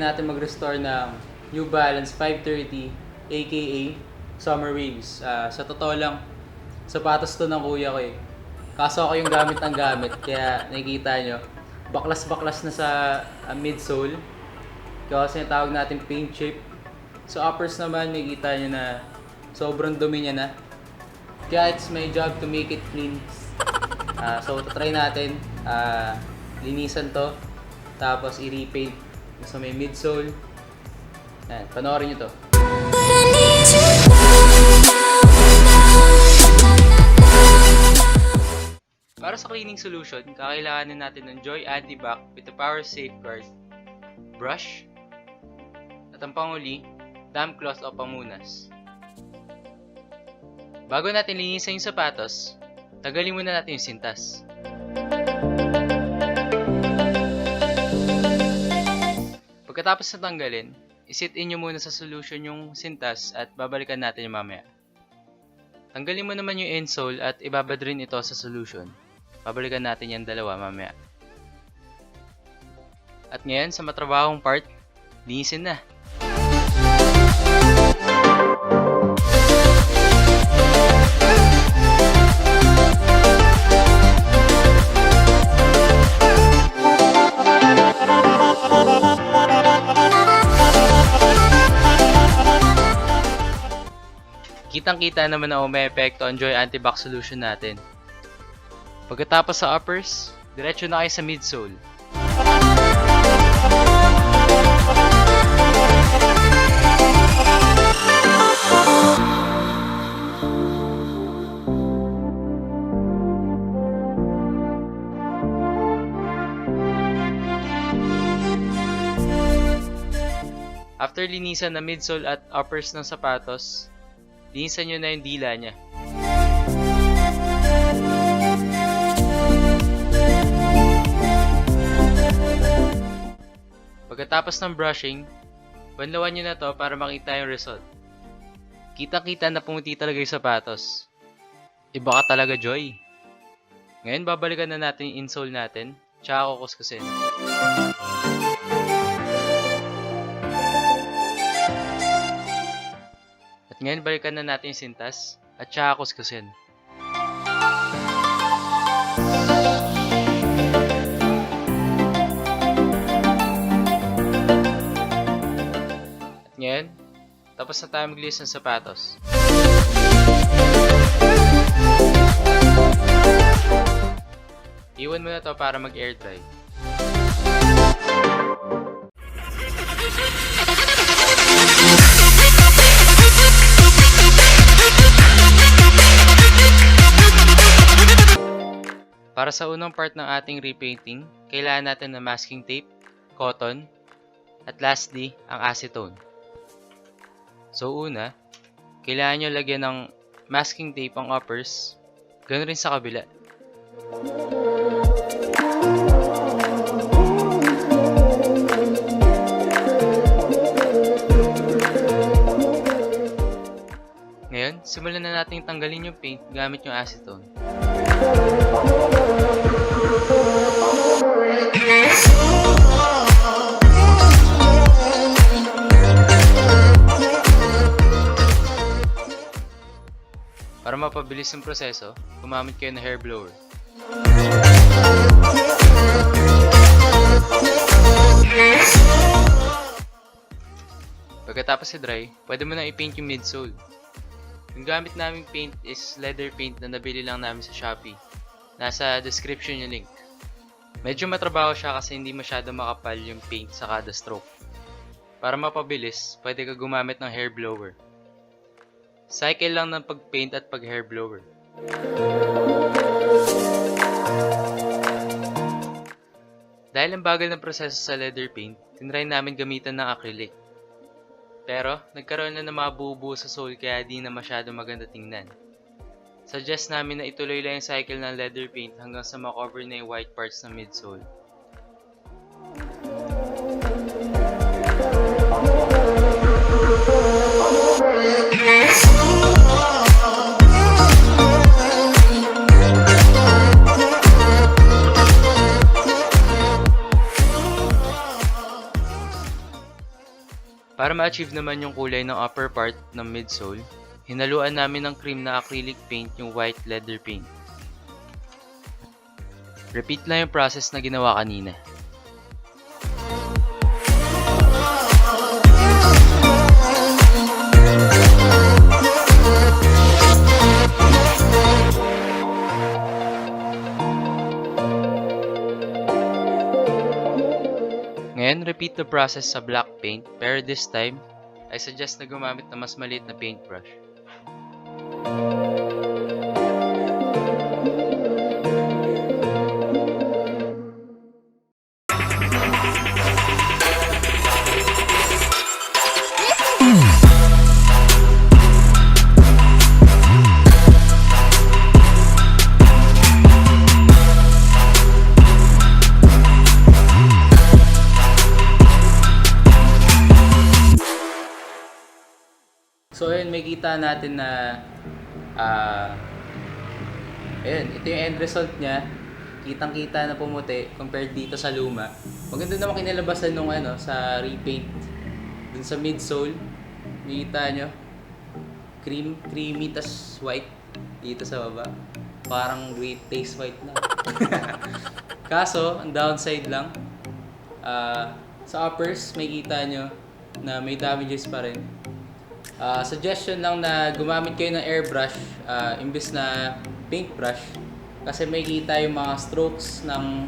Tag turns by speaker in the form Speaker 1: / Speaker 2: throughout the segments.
Speaker 1: natin mag-restore ng New Balance 530 aka Summer Waves. Sa totoo lang, sapatos to ng kuya ko eh. Kaso ako yung gamit ng gamit, kaya nakikita nyo, baklas-baklas na sa midsole. Kasi tawag natin paint chip. So uppers naman, nakikita nyo na sobrang dumi niya na. Kaya it's my job to make it clean. So try natin, linisan to, tapos i-repaint sa may midsole. Ayan, panoorin nyo to. Para sa cleaning solution, kakailanganin natin ng Joy Anti-Bac with the Power Safeguard, brush, at ang panguli, damp cloth o pamunas. Bago natin linisan yung sapatos, tagalin muna natin yung sintas. Pagkatapos na tanggalin, isit-in nyo muna sa solution yung sintas at babalikan natin yung mamaya. Tanggalin mo naman yung insole at ibabad rin ito sa solution. Babalikan natin yung dalawa mamaya. At ngayon, sa matrabahong part, linisin na. Kitang-kita naman na may epekto ang Joy Anti-Bac solution natin. Pagkatapos sa uppers, diretso na kayo sa midsole. After linisan na midsole at uppers ng sapatos, linisan nyo na yung dila niya. Pagkatapos ng brushing, banlawan nyo na to para makita yung result. Kitang-kita na pumuti talaga yung sapatos. Iba ka talaga, Joy. Ngayon, babalikan na natin yung insole natin, tsaka kukuskusin. At ngayon, balikan na natin yung sintas, at tsaka kuskusin. Ngayon, tapos na tayo maglinis ng sapatos. Iwan mo na to para mag-air dry. Para sa unang part ng ating repainting, kailangan natin ng masking tape, cotton, at lastly, ang acetone. So una, kailangan nyo lagyan ng masking tape ang uppers, ganoon rin sa kabila. Ngayon, simulan na natin tanggalin yung paint gamit yung acetone. Para mapabilis ang proseso, gumamit kayo ng hair blower. Pagkatapos i-dry, pwede mo na i-paint yung midsole. Yung gamit naming paint is leather paint na nabili lang namin sa Shopee. Nasa description yung link. Medyo matrabaho siya kasi hindi masyado makapal yung paint sa kada stroke. Para mapabilis, pwede ka gumamit ng hair blower. Cycle lang ng pag-paint at pag-hair blower. Dahil ang bagal ng proseso sa leather paint, tinry namin gamitan ng acrylic. Pero, nagkaroon na ng mga buo-buo sa sole kaya di na masyado maganda tingnan. Suggest namin na ituloy lang yung cycle ng leather paint hanggang sa makover na yung white parts ng midsole.
Speaker 2: ma-achieve naman yung kulay ng upper part ng midsole, hinaluan namin ng cream na acrylic paint yung white leather paint. Repeat lang yung process na ginawa kanina. Ngayon, repeat the process sa black paint, pero this time, I suggest na gumamit ng mas maliit na paintbrush.
Speaker 1: So ayun, may kita natin na ayun, ito yung end result niya. Kitang-kita na pumuti compared dito sa luma. Maganda naman kinalabasan nung sa repaint. Dun sa midsole, makita nyo, creamy tas white dito sa baba. Parang great taste white na. Kaso, ang downside lang, sa uppers, may kita nyo na may damages pa rin. Suggestion lang na gumamit kayo ng airbrush imbes na paintbrush kasi may kita yung mga strokes ng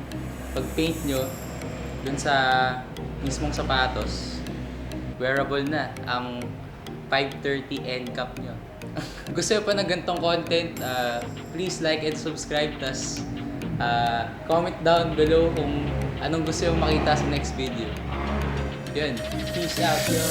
Speaker 1: pag-paint nyo dun sa mismong sapatos. Wearable na ang 530 end cap nyo. Gusto nyo pa ng ganitong content, please like and subscribe, tas comment down below kung anong gusto nyo makita sa next video. Yun, peace out yo!